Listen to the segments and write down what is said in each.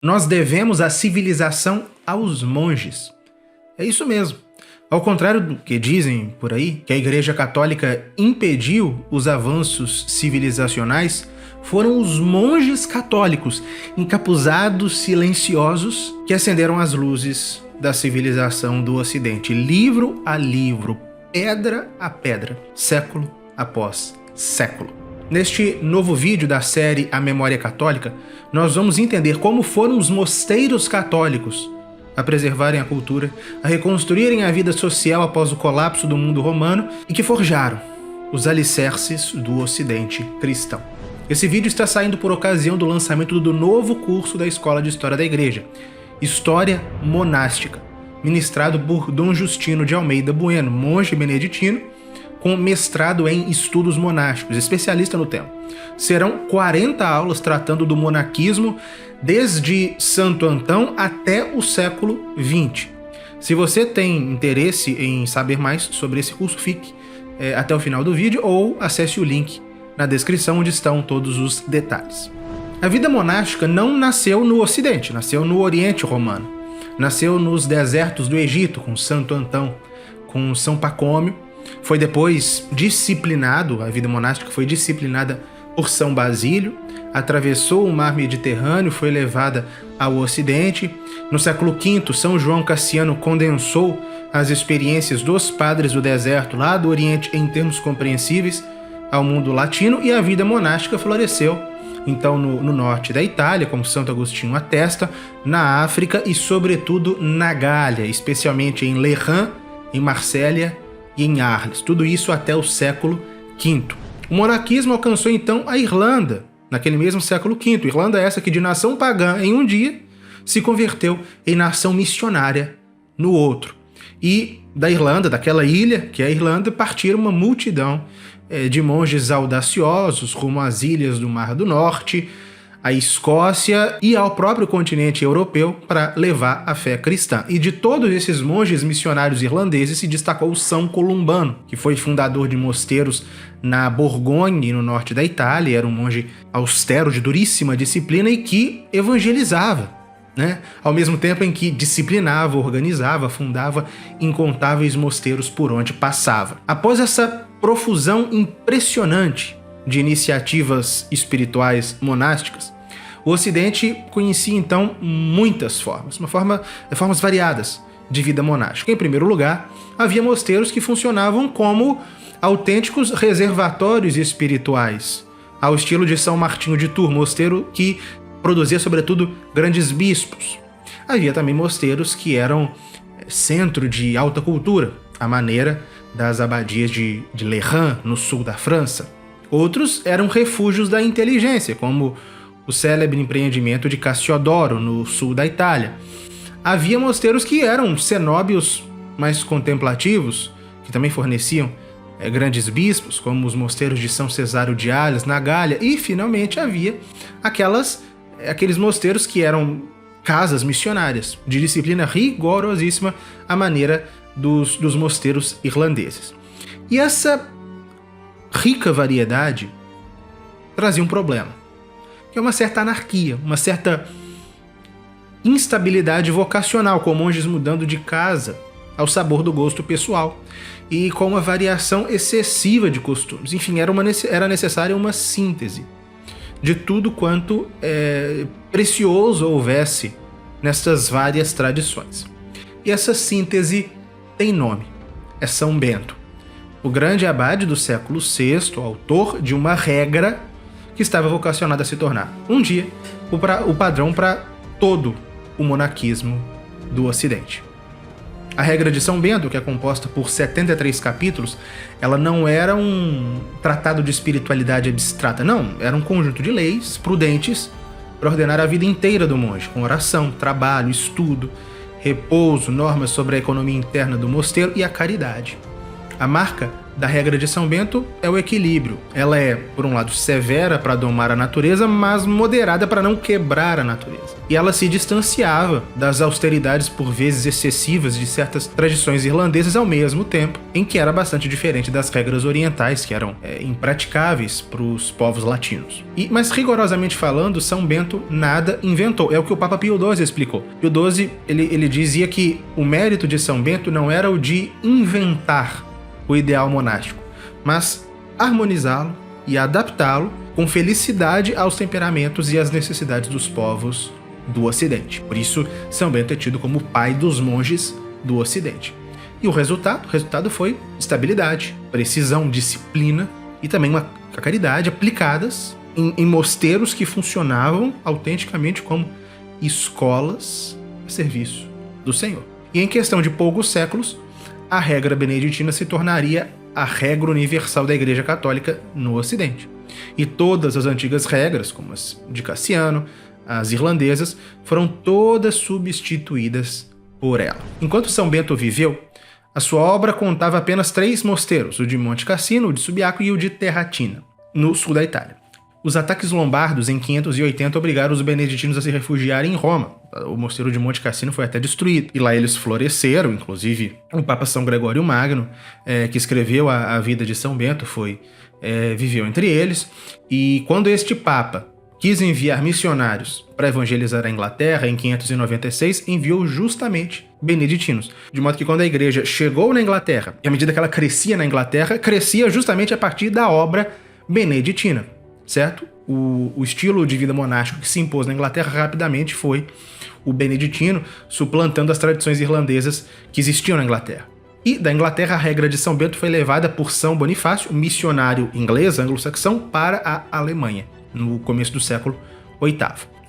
Nós devemos a civilização aos monges. É isso mesmo. Ao contrário do que dizem por aí, que a Igreja Católica impediu os avanços civilizacionais, foram os monges católicos, encapuzados, silenciosos, que acenderam as luzes da civilização do Ocidente, livro a livro, pedra a pedra, século após século. Neste novo vídeo da série A Memória Católica, nós vamos entender como foram os mosteiros católicos a preservarem a cultura, a reconstruírem a vida social após o colapso do mundo romano e que forjaram os alicerces do Ocidente cristão. Esse vídeo está saindo por ocasião do lançamento do novo curso da Escola de História da Igreja, História Monástica, ministrado por Dom Justino de Almeida Bueno, monge beneditino, com mestrado em estudos monásticos, especialista no tema. Serão 40 aulas tratando do monaquismo desde Santo Antão até o século XX. Se você tem interesse em saber mais sobre esse curso, fique até o final do vídeo ou acesse o link na descrição onde estão todos os detalhes. A vida monástica não nasceu no Ocidente, nasceu no Oriente Romano. Nasceu nos desertos do Egito, com Santo Antão, com São Pacômio. Foi depois disciplinado, a vida monástica foi disciplinada por São Basílio, atravessou o mar Mediterrâneo, foi levada ao Ocidente. No século V, São João Cassiano condensou as experiências dos padres do deserto lá do Oriente em termos compreensíveis ao mundo latino, e a vida monástica floresceu então no norte da Itália, como Santo Agostinho atesta, na África e sobretudo na Gália, especialmente em Lerins, em Marsella e em Arles, tudo isso até o século V. O monaquismo alcançou então a Irlanda, naquele mesmo século V. Irlanda essa que de nação pagã em um dia se converteu em nação missionária no outro. E da Irlanda, daquela ilha que é a Irlanda, partiram uma multidão de monges audaciosos rumo às ilhas do Mar do Norte, à Escócia e ao próprio continente europeu para levar a fé cristã. E de todos esses monges missionários irlandeses se destacou São Columbano, que foi fundador de mosteiros na Borgonha, no norte da Itália. Era um monge austero, de duríssima disciplina e que evangelizava, ao mesmo tempo em que disciplinava, organizava, fundava incontáveis mosteiros por onde passava. Após essa profusão impressionante de iniciativas espirituais monásticas, o Ocidente conhecia então muitas formas variadas de vida monástica. Em primeiro lugar, havia mosteiros que funcionavam como autênticos reservatórios espirituais, ao estilo de São Martinho de Tours, mosteiro que produzia sobretudo grandes bispos. Havia também mosteiros que eram centro de alta cultura, à maneira das abadias de Lerins, no sul da França. Outros eram refúgios da inteligência, como o célebre empreendimento de Cassiodoro, no sul da Itália. Havia mosteiros que eram cenóbios mais contemplativos, que também forneciam grandes bispos, como os mosteiros de São Cesário de Arles, na Gália. E, finalmente, havia aqueles mosteiros que eram casas missionárias, de disciplina rigorosíssima, à maneira dos mosteiros irlandeses. E essa rica variedade trazia um problema, que é uma certa anarquia, uma certa instabilidade vocacional, com monges mudando de casa ao sabor do gosto pessoal e com uma variação excessiva de costumes. Enfim, era necessária uma síntese de tudo quanto precioso houvesse nestas várias tradições. E essa síntese tem nome, é São Bento, o grande abade do século VI, autor de uma regra que estava vocacionada a se tornar, um dia, o padrão para todo o monaquismo do Ocidente. A regra de São Bento, que é composta por 73 capítulos, ela não era um tratado de espiritualidade abstrata, não, era um conjunto de leis prudentes para ordenar a vida inteira do monge, com oração, trabalho, estudo, repouso, normas sobre a economia interna do mosteiro e a caridade. A marca da regra de São Bento é o equilíbrio. Ela é, por um lado, severa para domar a natureza, mas moderada para não quebrar a natureza. E ela se distanciava das austeridades por vezes excessivas de certas tradições irlandesas, ao mesmo tempo em que era bastante diferente das regras orientais, que eram impraticáveis para os povos latinos. Mas rigorosamente falando, São Bento nada inventou. É o que o Papa Pio XII explicou. Pio XII ele dizia que o mérito de São Bento não era o de inventar o ideal monástico, mas harmonizá-lo e adaptá-lo com felicidade aos temperamentos e às necessidades dos povos do Ocidente. Por isso, São Bento é tido como o pai dos monges do Ocidente. E o resultado foi estabilidade, precisão, disciplina e também uma caridade aplicadas em mosteiros que funcionavam autenticamente como escolas a serviço do Senhor. E em questão de poucos séculos, a regra beneditina se tornaria a regra universal da Igreja Católica no Ocidente. E todas as antigas regras, como as de Cassiano, as irlandesas, foram todas substituídas por ela. Enquanto São Bento viveu, a sua obra contava apenas 3 mosteiros, o de Monte Cassino, o de Subiaco e o de Terratina, no sul da Itália. Os ataques lombardos em 580 obrigaram os beneditinos a se refugiarem em Roma. O mosteiro de Monte Cassino foi até destruído. E lá eles floresceram, inclusive o Papa São Gregório Magno, que escreveu a vida de São Bento, viveu entre eles. E quando este Papa quis enviar missionários para evangelizar a Inglaterra, em 596, enviou justamente beneditinos. De modo que quando a igreja chegou na Inglaterra, e à medida que ela crescia na Inglaterra, crescia justamente a partir da obra beneditina. Certo? O estilo de vida monástico que se impôs na Inglaterra rapidamente foi o beneditino, suplantando as tradições irlandesas que existiam na Inglaterra. E da Inglaterra, a regra de São Bento foi levada por São Bonifácio, missionário inglês, anglo-saxão, para a Alemanha, no começo do século VIII.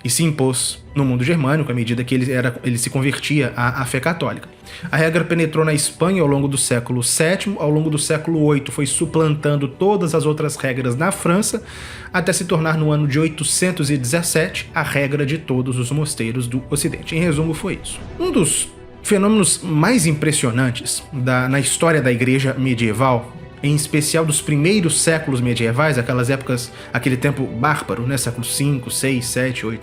E se impôs no mundo germânico à medida que ele se convertia à fé católica. A regra penetrou na Espanha ao longo do século VII, ao longo do século VIII foi suplantando todas as outras regras na França, até se tornar no ano de 817 a regra de todos os mosteiros do Ocidente. Em resumo, foi isso. Um dos fenômenos mais impressionantes na história da igreja medieval, em especial dos primeiros séculos medievais, aquelas épocas, aquele tempo bárbaro, né, século V, VI, VII, VIII,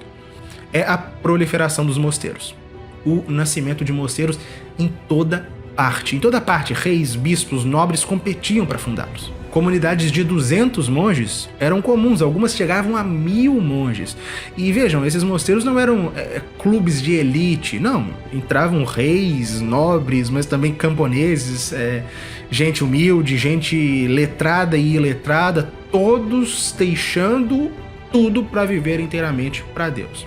é a proliferação dos mosteiros. O nascimento de mosteiros em toda parte. Em toda parte, reis, bispos, nobres competiam para fundá-los. Comunidades de 200 monges eram comuns, algumas chegavam a 1000 monges. E vejam, esses mosteiros não eram clubes de elite, não. Entravam reis, nobres, mas também camponeses, gente humilde, gente letrada e iletrada, todos deixando tudo para viver inteiramente para Deus.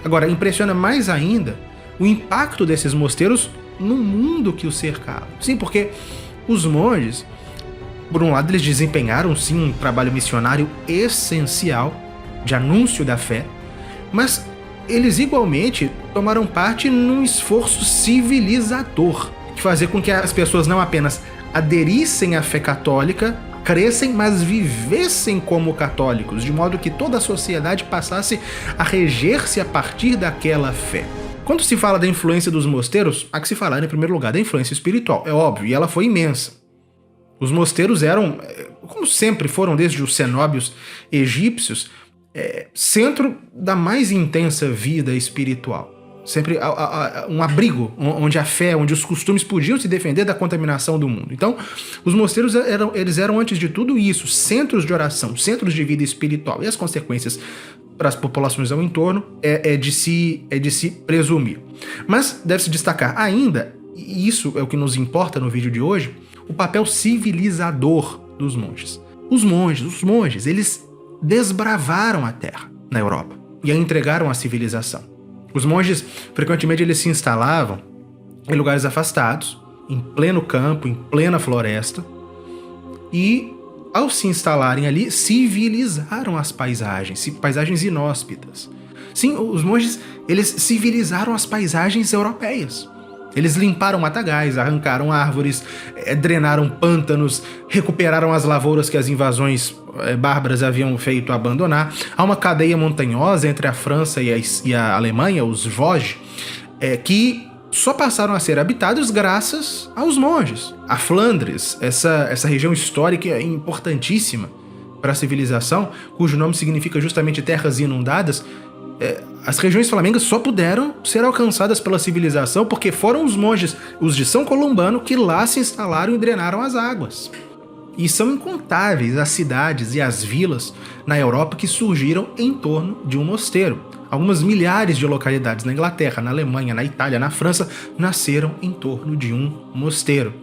Agora, impressiona mais ainda o impacto desses mosteiros no mundo que os cercava. Sim, porque os monges, por um lado, eles desempenharam sim um trabalho missionário essencial de anúncio da fé, mas eles igualmente tomaram parte num esforço civilizador, de fazer com que as pessoas não apenas aderissem à fé católica, crescem, mas vivessem como católicos, de modo que toda a sociedade passasse a reger-se a partir daquela fé. Quando se fala da influência dos mosteiros, há que se falar, em primeiro lugar, da influência espiritual, é óbvio, e ela foi imensa. Os mosteiros eram, como sempre foram desde os cenóbios egípcios, centro da mais intensa vida espiritual. Sempre um abrigo onde a fé, onde os costumes podiam se defender da contaminação do mundo. Então, os mosteiros eram antes de tudo isso, centros de oração, centros de vida espiritual. E as consequências para as populações ao entorno é de se presumir. Mas deve-se destacar ainda, e isso é o que nos importa no vídeo de hoje, o papel civilizador dos monges. Os monges, eles desbravaram a terra na Europa e a entregaram à civilização. Os monges, frequentemente, eles se instalavam em lugares afastados, em pleno campo, em plena floresta, e, ao se instalarem ali, civilizaram as paisagens inóspitas. Sim, os monges, eles civilizaram as paisagens europeias. Eles limparam matagais, arrancaram árvores, drenaram pântanos, recuperaram as lavouras que as invasões bárbaras haviam feito abandonar. Há uma cadeia montanhosa entre a França e a Alemanha, os Vosges, que só passaram a ser habitados graças aos monges. A Flandres, essa região histórica importantíssima para a civilização, cujo nome significa justamente terras inundadas, as regiões flamengas só puderam ser alcançadas pela civilização porque foram os monges, os de São Columbano, que lá se instalaram e drenaram as águas. E são incontáveis as cidades e as vilas na Europa que surgiram em torno de um mosteiro. Algumas milhares de localidades na Inglaterra, na Alemanha, na Itália, na França, nasceram em torno de um mosteiro.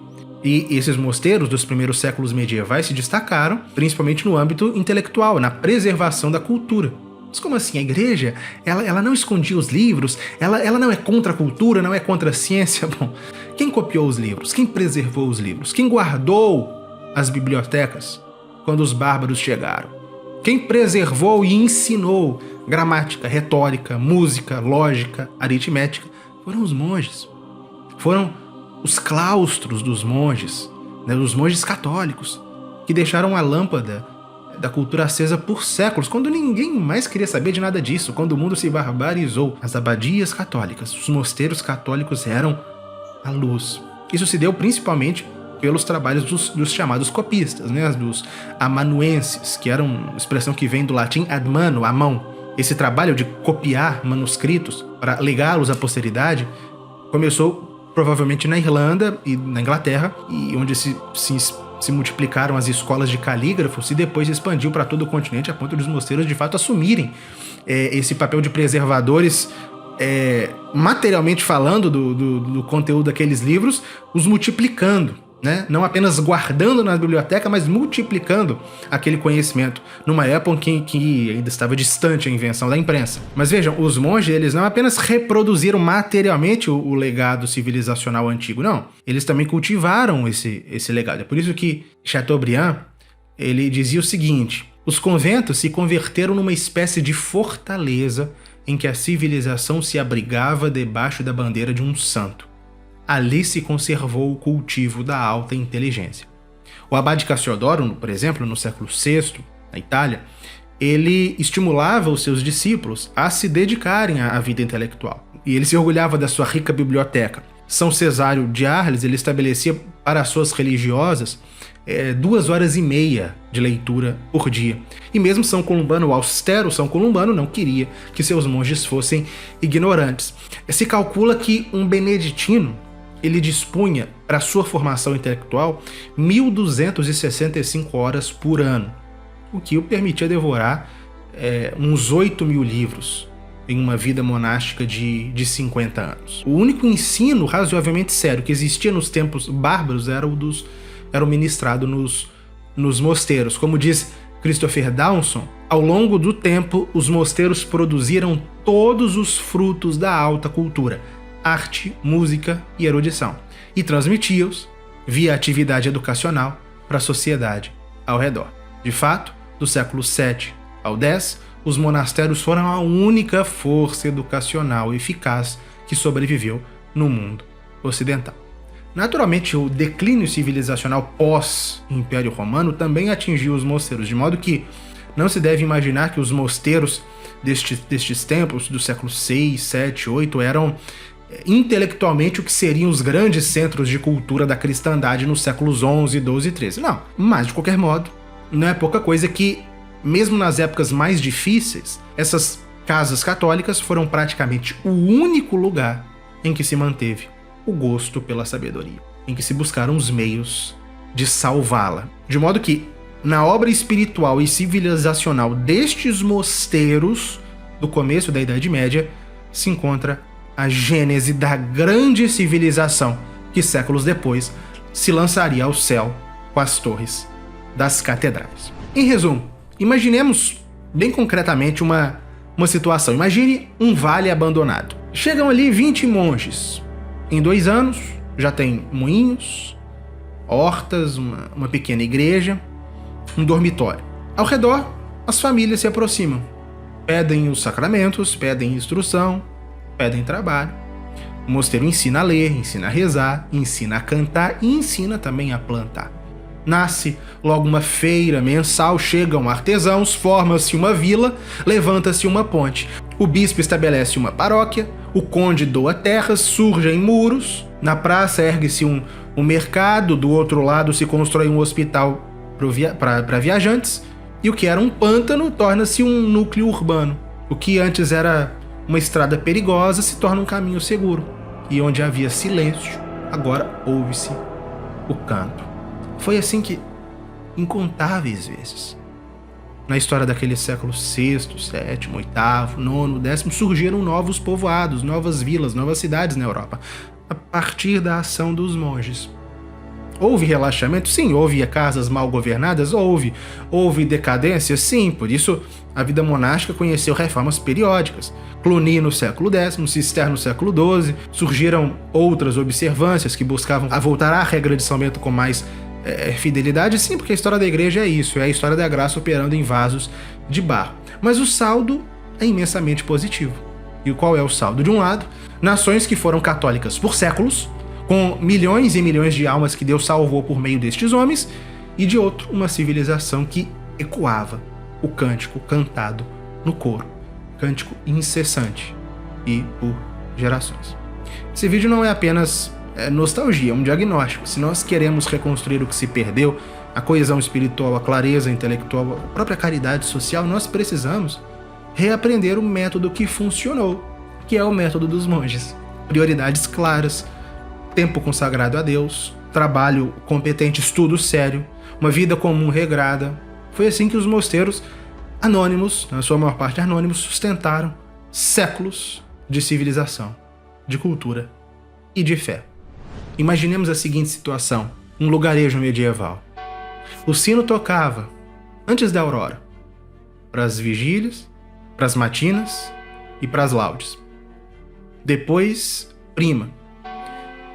E esses mosteiros dos primeiros séculos medievais se destacaram principalmente no âmbito intelectual, na preservação da cultura. Mas como assim? A igreja, ela não escondia os livros? Ela não é contra a cultura, não é contra a ciência? Bom, quem copiou os livros? Quem preservou os livros? Quem guardou as bibliotecas quando os bárbaros chegaram? Quem preservou e ensinou gramática, retórica, música, lógica, aritmética? Foram os monges. Foram os claustros dos monges, né, os monges católicos, que deixaram a lâmpada da cultura acesa por séculos, quando ninguém mais queria saber de nada disso, quando o mundo se barbarizou. As abadias católicas, os mosteiros católicos eram a luz. Isso se deu principalmente pelos trabalhos dos chamados copistas, né, dos amanuenses, que era uma expressão que vem do latim ad mano, a mão. Esse trabalho de copiar manuscritos para legá-los à posteridade começou provavelmente na Irlanda e na Inglaterra, e onde se multiplicaram as escolas de calígrafos e depois se expandiu para todo o continente a ponto de os mosteiros de fato assumirem esse papel de preservadores, materialmente falando do conteúdo daqueles livros, os multiplicando, né? Não apenas guardando na biblioteca, mas multiplicando aquele conhecimento numa época em que ainda estava distante a invenção da imprensa. Mas vejam, os monges, eles não apenas reproduziram materialmente o legado civilizacional antigo, não. Eles também cultivaram esse legado. É por isso que Chateaubriand, ele dizia o seguinte: os conventos se converteram numa espécie de fortaleza em que a civilização se abrigava debaixo da bandeira de um santo. Ali se conservou o cultivo da alta inteligência. O abade Cassiodoro, por exemplo, no século VI, na Itália, ele estimulava os seus discípulos a se dedicarem à vida intelectual. E ele se orgulhava da sua rica biblioteca. São Cesário de Arles, ele estabelecia para as suas religiosas 2 horas e meia de leitura por dia. E mesmo São Columbano, o austero São Columbano, não queria que seus monges fossem ignorantes. Se calcula que um beneditino, ele dispunha para sua formação intelectual 1.265 horas por ano, o que o permitia devorar uns 8.000 livros em uma vida monástica de 50 anos. O único ensino razoavelmente sério que existia nos tempos bárbaros era o ministrado nos mosteiros. Como diz Christopher Dawson, ao longo do tempo, os mosteiros produziram todos os frutos da alta cultura, arte, música e erudição, e transmitia-os via atividade educacional para a sociedade ao redor. De fato, do século VII ao X, os monastérios foram a única força educacional eficaz que sobreviveu no mundo ocidental. Naturalmente, o declínio civilizacional pós-Império Romano também atingiu os mosteiros, de modo que não se deve imaginar que os mosteiros destes tempos, do século VI, VII, VIII, eram intelectualmente o que seriam os grandes centros de cultura da cristandade nos séculos XI, XII e XIII. Não, mas de qualquer modo, não é pouca coisa que, mesmo nas épocas mais difíceis, essas casas católicas foram praticamente o único lugar em que se manteve o gosto pela sabedoria, em que se buscaram os meios de salvá-la. De modo que, na obra espiritual e civilizacional destes mosteiros do começo da Idade Média, se encontra a gênese da grande civilização que séculos depois se lançaria ao céu com as torres das catedrais. Em resumo, imaginemos bem concretamente uma situação. Imagine um vale abandonado. Chegam ali 20 monges. Em 2 anos já tem moinhos, hortas, uma pequena igreja, um dormitório. Ao redor, as famílias se aproximam, pedem os sacramentos, pedem instrução, pedem trabalho. O mosteiro ensina a ler, ensina a rezar, ensina a cantar e ensina também a plantar. Nasce logo uma feira mensal, chegam artesãos, forma-se uma vila, levanta-se uma ponte. O bispo estabelece uma paróquia, O conde doa terras, surgem muros, na praça ergue-se um mercado, do outro lado se constrói um hospital para viajantes, e o que era um pântano torna-se um núcleo urbano. O que antes era uma estrada perigosa se torna um caminho seguro, e onde havia silêncio, agora ouve-se o canto. Foi assim que, incontáveis vezes, na história daqueles séculos VI, VII, VIII, IX, X, surgiram novos povoados, novas vilas, novas cidades na Europa, a partir da ação dos monges. Houve relaxamento? Sim. Houve casas mal governadas? Houve. Houve decadência? Sim. Por isso, a vida monástica conheceu reformas periódicas. Cluny no século X, Cister no século XII, surgiram outras observâncias que buscavam voltar à regra de São Bento com mais fidelidade. Sim, porque a história da igreja é isso, é a história da graça operando em vasos de barro. Mas o saldo é imensamente positivo. E qual é o saldo? De um lado, nações que foram católicas por séculos, com milhões e milhões de almas que Deus salvou por meio destes homens, e de outro, uma civilização que ecoava o cântico cantado no coro, cântico incessante e por gerações. Esse vídeo não é apenas nostalgia, é um diagnóstico. Se nós queremos reconstruir o que se perdeu, a coesão espiritual, a clareza intelectual, a própria caridade social, nós precisamos reaprender o método que funcionou, que é o método dos monges. Prioridades claras, tempo consagrado a Deus, trabalho competente, estudo sério, uma vida comum regrada. Foi assim que os mosteiros anônimos, na sua maior parte anônimos, sustentaram séculos de civilização, de cultura e de fé. Imaginemos a seguinte situação, um lugarejo medieval. O sino tocava antes da aurora, para as vigílias, para as matinas e para as laudes. Depois, prima.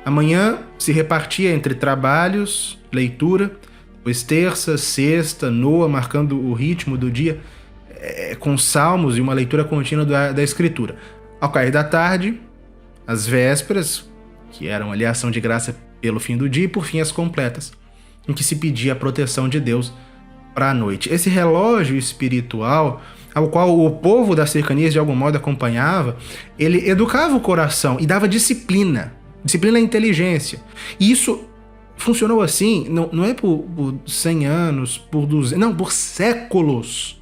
Amanhã se repartia entre trabalhos, leitura, depois terça, sexta, noa, marcando o ritmo do dia, com salmos e uma leitura contínua da escritura. Ao cair da tarde, as vésperas, que eram ali a ação de graça pelo fim do dia, e por fim as completas, em que se pedia a proteção de Deus para a noite. Esse relógio espiritual, ao qual o povo das cercanias de algum modo acompanhava, ele educava o coração e dava disciplina. Disciplina é inteligência. E isso funcionou assim, não é por 100 anos, por 200, não, por séculos,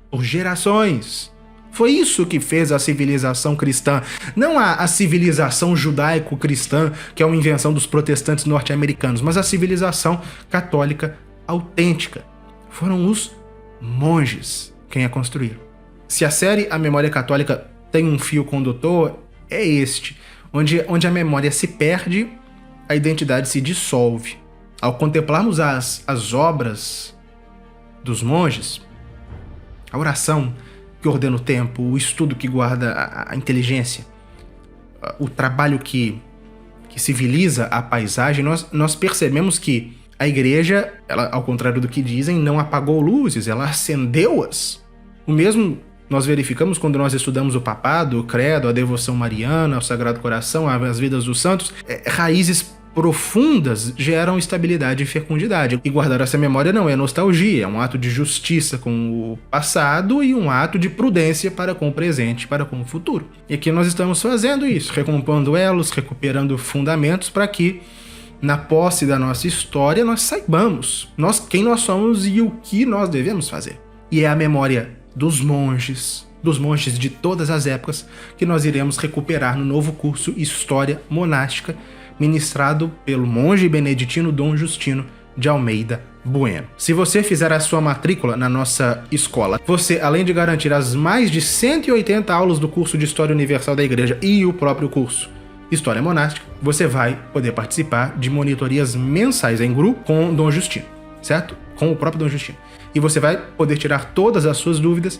por gerações. Foi isso que fez a civilização cristã, não a civilização judaico-cristã, que é uma invenção dos protestantes norte-americanos, mas a civilização católica autêntica. Foram os monges quem a construíram. Se a série A Memória Católica tem um fio condutor, é este. Onde a memória se perde, a identidade se dissolve. Ao contemplarmos as obras dos monges, a oração que ordena o tempo, o estudo que guarda a inteligência, o trabalho que civiliza a paisagem, nós percebemos que a igreja, ela, ao contrário do que dizem, não apagou luzes, ela acendeu-as. O mesmo nós verificamos quando nós estudamos o papado, o credo, a devoção mariana, o Sagrado Coração, as vidas dos santos. Raízes profundas geram estabilidade e fecundidade. E guardar essa memória não é nostalgia, é um ato de justiça com o passado e um ato de prudência para com o presente, para com o futuro. E aqui nós estamos fazendo isso, recompondo elos, recuperando fundamentos para que, na posse da nossa história, nós saibamos quem nós somos e o que nós devemos fazer. E é a memória dos monges de todas as épocas, que nós iremos recuperar no novo curso História Monástica, ministrado pelo monge beneditino Dom Justino de Almeida Bueno. Se você fizer a sua matrícula na nossa escola, você, além de garantir as mais de 180 aulas do curso de História Universal da Igreja e o próprio curso História Monástica, você vai poder participar de monitorias mensais em grupo com Dom Justino, certo? Com o próprio Dom Justino. E você vai poder tirar todas as suas dúvidas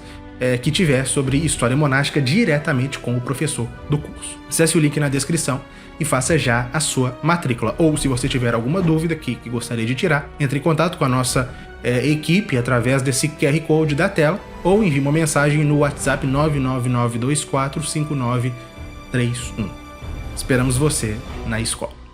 que tiver sobre história monástica diretamente com o professor do curso. Acesse o link na descrição e faça já a sua matrícula. Ou se você tiver alguma dúvida que gostaria de tirar, entre em contato com a nossa equipe através desse QR Code da tela ou envie uma mensagem no WhatsApp 999245931. Esperamos você na escola.